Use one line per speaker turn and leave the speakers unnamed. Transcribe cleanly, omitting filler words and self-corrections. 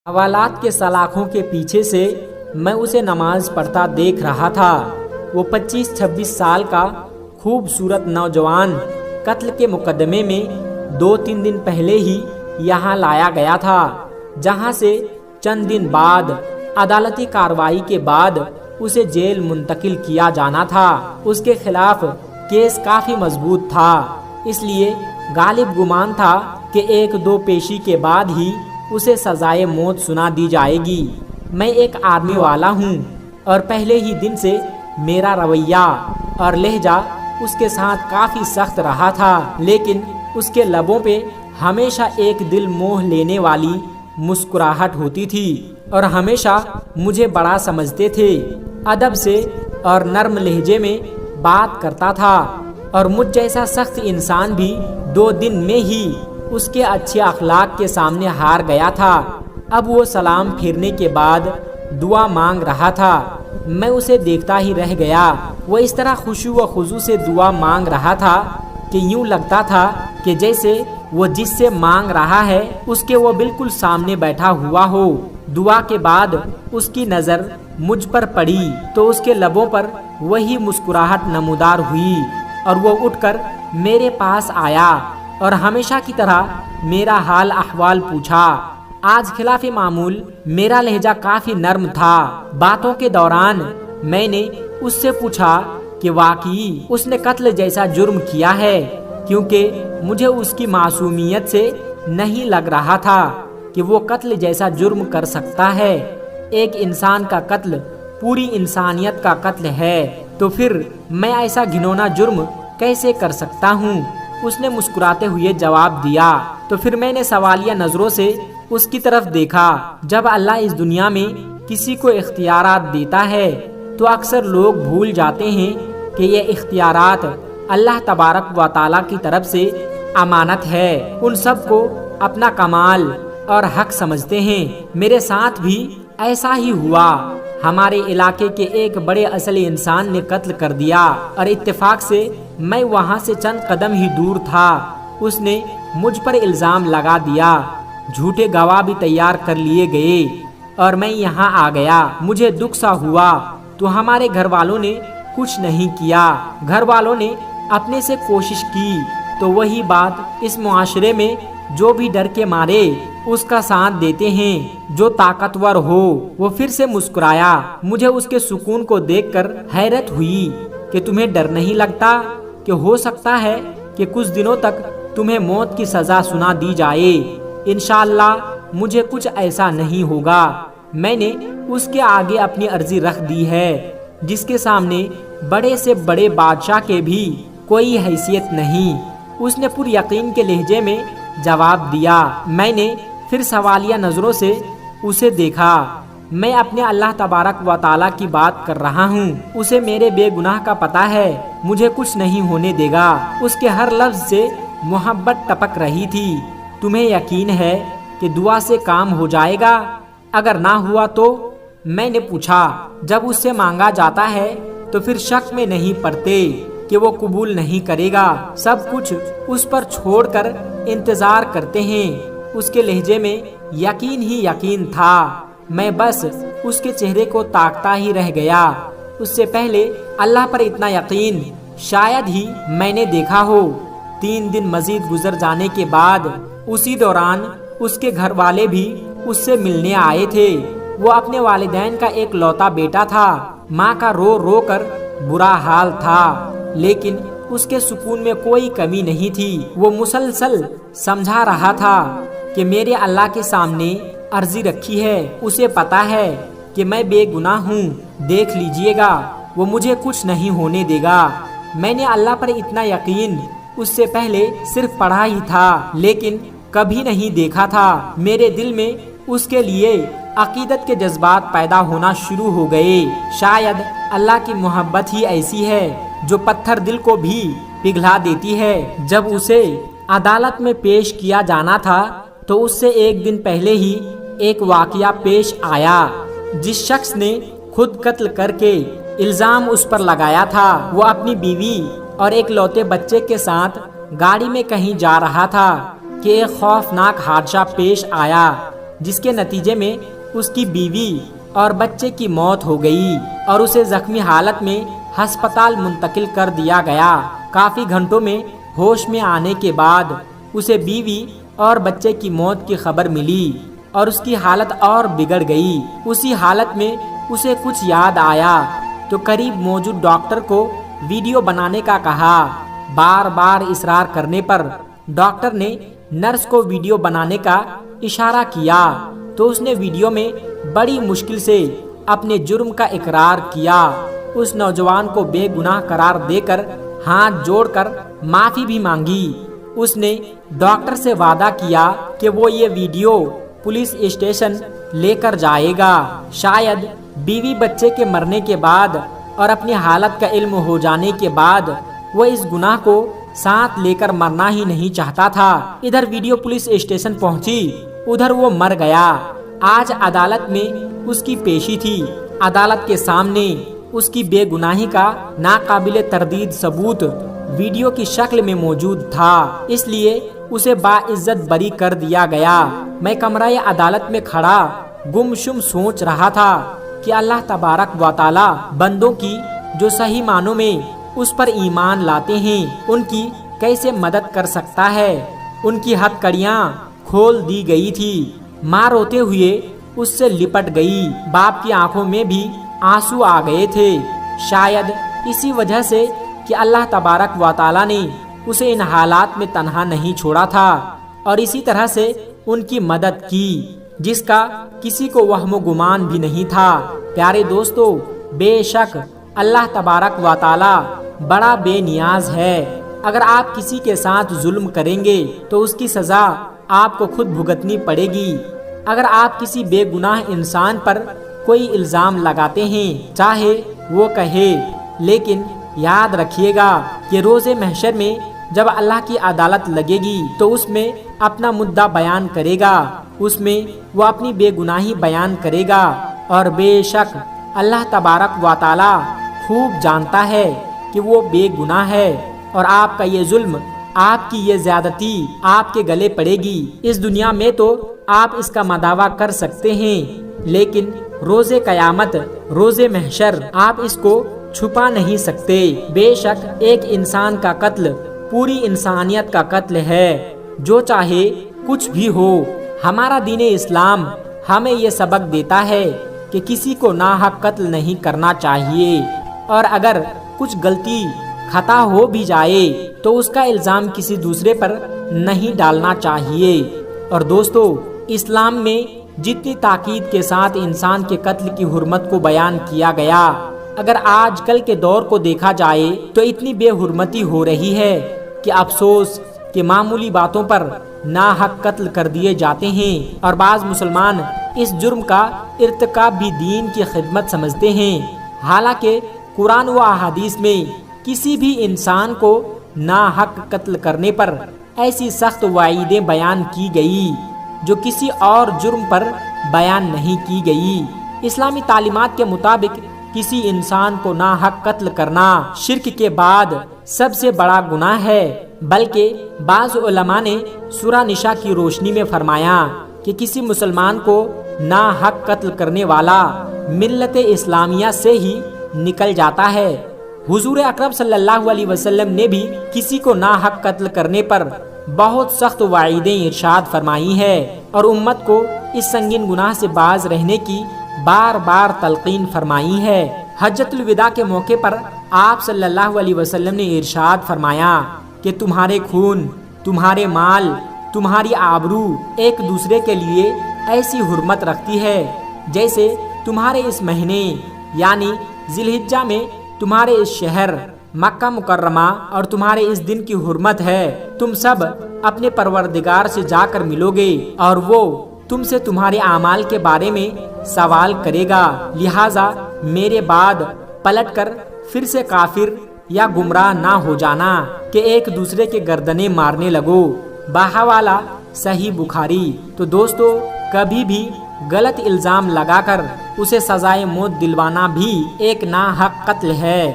حوالات کے سلاخوں کے پیچھے سے میں اسے نماز پڑھتا دیکھ رہا تھا۔ وہ 25-26 سال کا خوبصورت نوجوان قتل کے مقدمے میں 2-3 دن پہلے ہی یہاں لایا گیا تھا، جہاں سے چند دن بعد عدالتی کارروائی کے بعد اسے جیل منتقل کیا جانا تھا۔ اس کے خلاف کیس کافی مضبوط تھا، اس لیے غالب گمان تھا کہ 1-2 پیشی کے بعد ہی اسے سزائے موت سنا دی جائے گی۔ میں ایک آرمی والا ہوں اور پہلے ہی دن سے میرا رویہ اور لہجہ اس کے ساتھ کافی سخت رہا تھا، لیکن اس کے لبوں پہ ہمیشہ ایک دل موہ لینے والی مسکراہٹ ہوتی تھی اور ہمیشہ مجھے بڑا سمجھتے تھے۔ ادب سے اور نرم لہجے میں بات کرتا تھا اور مجھ جیسا سخت انسان بھی 2 دن میں ہی اس کے اچھے اخلاق کے سامنے ہار گیا تھا۔ اب وہ سلام پھیرنے کے بعد دعا مانگ رہا تھا۔ میں اسے دیکھتا ہی رہ گیا۔ وہ اس طرح خشوع و خضوع سے دعا مانگ رہا تھا کہ یوں لگتا تھا کہ جیسے وہ جس سے مانگ رہا ہے اس کے وہ بالکل سامنے بیٹھا ہوا ہو۔ دعا کے بعد اس کی نظر مجھ پر پڑی تو اس کے لبوں پر وہی مسکراہٹ نمودار ہوئی اور وہ اٹھ کر میرے پاس آیا اور ہمیشہ کی طرح میرا حال احوال پوچھا۔ آج خلاف معمول میرا لہجہ کافی نرم تھا۔ باتوں کے دوران میں نے اس سے پوچھا کہ واقعی اس نے قتل جیسا جرم کیا ہے، کیونکہ مجھے اس کی معصومیت سے نہیں لگ رہا تھا کہ وہ قتل جیسا جرم کر سکتا ہے۔ ایک انسان کا قتل پوری انسانیت کا قتل ہے، تو پھر میں ایسا گھنونا جرم کیسے کر سکتا ہوں؟ اس نے مسکراتے ہوئے جواب دیا۔ تو پھر میں نے سوالیہ نظروں سے اس کی طرف دیکھا۔ جب اللہ اس دنیا میں کسی کو اختیارات دیتا ہے تو اکثر لوگ بھول جاتے ہیں کہ یہ اختیارات اللہ تبارک و تعالیٰ کی طرف سے امانت ہے۔ ان سب کو اپنا کمال اور حق سمجھتے ہیں۔ میرے ساتھ بھی ایسا ہی ہوا۔ ہمارے علاقے کے ایک بڑے اصل انسان نے قتل کر دیا اور اتفاق سے میں وہاں سے چند قدم ہی دور تھا۔ اس نے مجھ پر الزام لگا دیا، جھوٹے گواہ بھی تیار کر لیے گئے اور میں یہاں آ گیا۔ مجھے دکھ سا ہوا تو ہمارے گھر والوں نے کچھ نہیں کیا۔ گھر والوں نے اپنے سے کوشش کی تو وہی بات اس معاشرے میں جو بھی ڈر کے مارے اس کا ساتھ دیتے ہیں، جو طاقتور ہو۔ وہ پھر سے مسکرایا۔ مجھے اس کے سکون کو دیکھ کر حیرت ہوئی کہ تمہیں ڈر نہیں لگتا کہ ہو سکتا ہے کہ کچھ دنوں تک تمہیں موت کی سزا سنا دی جائے۔ انشاءاللہ مجھے کچھ ایسا نہیں ہوگا۔ میں نے اس کے آگے اپنی عرضی رکھ دی ہے، جس کے سامنے بڑے سے بڑے بادشاہ کے بھی کوئی حیثیت نہیں۔ اس نے پر یقین کے لہجے میں جواب دیا۔ میں نے پھر سوالیہ نظروں سے اسے دیکھا۔ میں اپنے اللہ تبارک و تعالیٰ کی بات کر رہا ہوں، اسے میرے بے گناہ کا پتہ ہے، مجھے کچھ نہیں ہونے دے گا۔ اس کے ہر لفظ سے محبت ٹپک رہی تھی۔ تمہیں یقین ہے کہ دعا سے کام ہو جائے گا؟ اگر نہ ہوا تو؟ میں نے پوچھا۔ جب اس سے مانگا جاتا ہے تو پھر شک میں نہیں پڑتے کہ وہ قبول نہیں کرے گا۔ سب کچھ اس پر چھوڑ کر انتظار کرتے ہیں۔ اس کے لہجے میں یقین ہی یقین تھا۔ میں بس اس کے چہرے کو تاکتا ہی رہ گیا۔ اس سے پہلے اللہ پر اتنا یقین شاید ہی میں نے دیکھا ہو۔ 3 دن مزید گزر جانے کے بعد اسی دوران اس کے گھر والے بھی اس سے ملنے آئے تھے۔ وہ اپنے والدین کا ایک لوتا بیٹا تھا۔ ماں کا رو رو کر برا حال تھا، لیکن اس کے سکون میں کوئی کمی نہیں تھی۔ وہ مسلسل سمجھا رہا تھا کہ میرے اللہ کے سامنے عرضی رکھی ہے، اسے پتا ہے کہ میں بے گناہ ہوں، دیکھ لیجئے گا وہ مجھے کچھ نہیں ہونے دے گا۔ میں نے اللہ پر اتنا یقین اس سے پہلے صرف پڑھا ہی تھا، لیکن کبھی نہیں دیکھا تھا۔ میرے دل میں اس کے لیے عقیدت کے جذبات پیدا ہونا شروع ہو گئے۔ شاید اللہ کی محبت ہی ایسی ہے جو پتھر دل کو بھی پگھلا دیتی ہے۔ جب اسے عدالت میں پیش کیا جانا تھا تو اس سے 1 دن پہلے ہی ایک واقعہ پیش آیا۔ جس شخص نے خود قتل کر کے الزام اس پر لگایا تھا، وہ اپنی بیوی اور ایک لوتے بچے کے ساتھ گاڑی میں کہیں جا رہا تھا کہ ایک خوفناک حادثہ پیش آیا۔ جس کے نتیجے میں اس کی بیوی اور بچے کی موت ہو گئی اور اسے زخمی حالت میں ہسپتال منتقل کر دیا گیا۔ کافی گھنٹوں میں ہوش میں آنے کے بعد اسے بیوی اور بچے کی موت کی خبر ملی اور اس کی حالت اور بگڑ گئی۔ اسی حالت میں اسے کچھ یاد آیا تو قریب موجود ڈاکٹر کو ویڈیو بنانے کا کہا۔ بار بار اصرار کرنے پر ڈاکٹر نے نرس کو ویڈیو بنانے کا اشارہ کیا تو اس نے ویڈیو میں بڑی مشکل سے اپنے جرم کا اقرار کیا۔ اس نوجوان کو بے گناہ قرار دے کر ہاتھ جوڑ کر معافی بھی مانگی۔ اس نے ڈاکٹر سے وعدہ کیا کہ وہ یہ ویڈیو پولیس اسٹیشن لے کر جائے گا۔ شاید بیوی بچے کے مرنے کے بعد اور اپنی حالت کا علم ہو جانے کے بعد وہ اس گناہ کو ساتھ لے کر مرنا ہی نہیں چاہتا تھا۔ ادھر ویڈیو پولیس اسٹیشن پہنچی، ادھر وہ مر گیا۔ آج عدالت میں اس کی پیشی تھی۔ عدالت کے سامنے اس کی بے گناہی کا ناقابل تردید ثبوت ویڈیو کی شکل میں موجود تھا، اس لیے اسے باعزت بری کر دیا گیا۔ میں کمرہ عدالت میں کھڑا گمشم سوچ رہا تھا کہ اللہ تبارک و تعالی بندوں کی جو صحیح معنوں میں اس پر ایمان لاتے ہیں ان کی کیسے مدد کر سکتا ہے۔ ان کی ہتھکڑیاں کھول دی گئی تھی، ماں روتے ہوئے اس سے لپٹ گئی، باپ کی آنکھوں میں بھی آنسو آ گئے تھے۔ شاید اسی وجہ سے کہ اللہ تبارک و تعالی نے اسے ان حالات میں تنہا نہیں چھوڑا تھا اور اسی طرح سے ان کی مدد کی جس کا کسی کو وہم و گمان بھی نہیں تھا۔ پیارے دوستو، بے شک اللہ تبارک و تعالی بڑا بے نیاز ہے۔ اگر آپ کسی کے ساتھ ظلم کریں گے تو اس کی سزا آپ کو خود بھگتنی پڑے گی۔ اگر آپ کسی بے گناہ انسان پر کوئی الزام لگاتے ہیں چاہے وہ کہے، لیکن یاد رکھیے گا کہ روز محشر میں جب اللہ کی عدالت لگے گی تو اس میں اپنا مدعا بیان کرے گا، اس میں وہ اپنی بے گناہی بیان کرے گا اور بے شک اللہ تبارک و تعالی خوب جانتا ہے کہ وہ بے گناہ ہے اور آپ کا یہ ظلم، آپ کی یہ زیادتی آپ کے گلے پڑے گی۔ اس دنیا میں تو آپ اس کا مداوع کر سکتے ہیں، لیکن روز قیامت، روز محشر آپ اس کو چھپا نہیں سکتے۔ بے شک ایک انسان کا قتل پوری انسانیت کا قتل ہے، جو چاہے کچھ بھی ہو۔ ہمارا دین اسلام ہمیں یہ سبق دیتا ہے کہ کسی کو ناحق قتل نہیں کرنا چاہیے، اور اگر کچھ غلطی خطا ہو بھی جائے تو اس کا الزام کسی دوسرے پر نہیں ڈالنا چاہیے۔ اور دوستو، اسلام میں جتنی تاکید کے ساتھ انسان کے قتل کی حرمت کو بیان کیا گیا، اگر آج کل کے دور کو دیکھا جائے تو اتنی بے حرمتی ہو رہی ہے کہ افسوس کہ معمولی باتوں پر ناحق قتل کر دیے جاتے ہیں، اور بعض مسلمان اس جرم کا ارتکاب بھی دین کی خدمت سمجھتے ہیں۔ حالانکہ قرآن و احادیث میں کسی بھی انسان کو ناحق قتل کرنے پر ایسی سخت وعیدیں بیان کی گئی جو کسی اور جرم پر بیان نہیں کی گئی۔ اسلامی تعلیمات کے مطابق کسی انسان کو ناحق قتل کرنا شرک کے بعد سب سے بڑا گناہ ہے، بلکہ بعض علماء نے سورہ نساء کی روشنی میں فرمایا کہ کسی مسلمان کو ناحق قتل کرنے والا ملت اسلامیہ سے ہی نکل جاتا ہے۔ حضور اکرم صلی اللہ علیہ وسلم نے بھی کسی کو ناحق قتل کرنے پر بہت سخت وعیدیں ارشاد فرمائی ہے اور امت کو اس سنگین گناہ سے باز رہنے کی بار بار تلقین فرمائی ہے۔ حجۃ الوداع کے موقع پر آپ صلی اللہ علیہ وسلم نے ارشاد فرمایا کہ تمہارے خون، تمہارے مال، تمہاری آبرو ایک دوسرے کے لیے ایسی حرمت رکھتی ہے جیسے تمہارے اس مہینے یعنی ذی الحجہ میں تمہارے اس شہر مکہ مکرمہ اور تمہارے اس دن کی حرمت ہے۔ تم سب اپنے پروردگار سے جا کر ملو گے اور وہ تم سے تمہارے اعمال کے بارے میں سوال کرے گا، لہٰذا میرے بعد پلٹ کر پھر سے کافر یا گمراہ نہ ہو جانا کہ ایک دوسرے کے گردنیں مارنے لگو۔ بحوالہ صحیح بخاری۔ تو دوستو، کبھی بھی غلط الزام لگا کر اسے سزائے موت دلوانا بھی ایک ناحق قتل ہے۔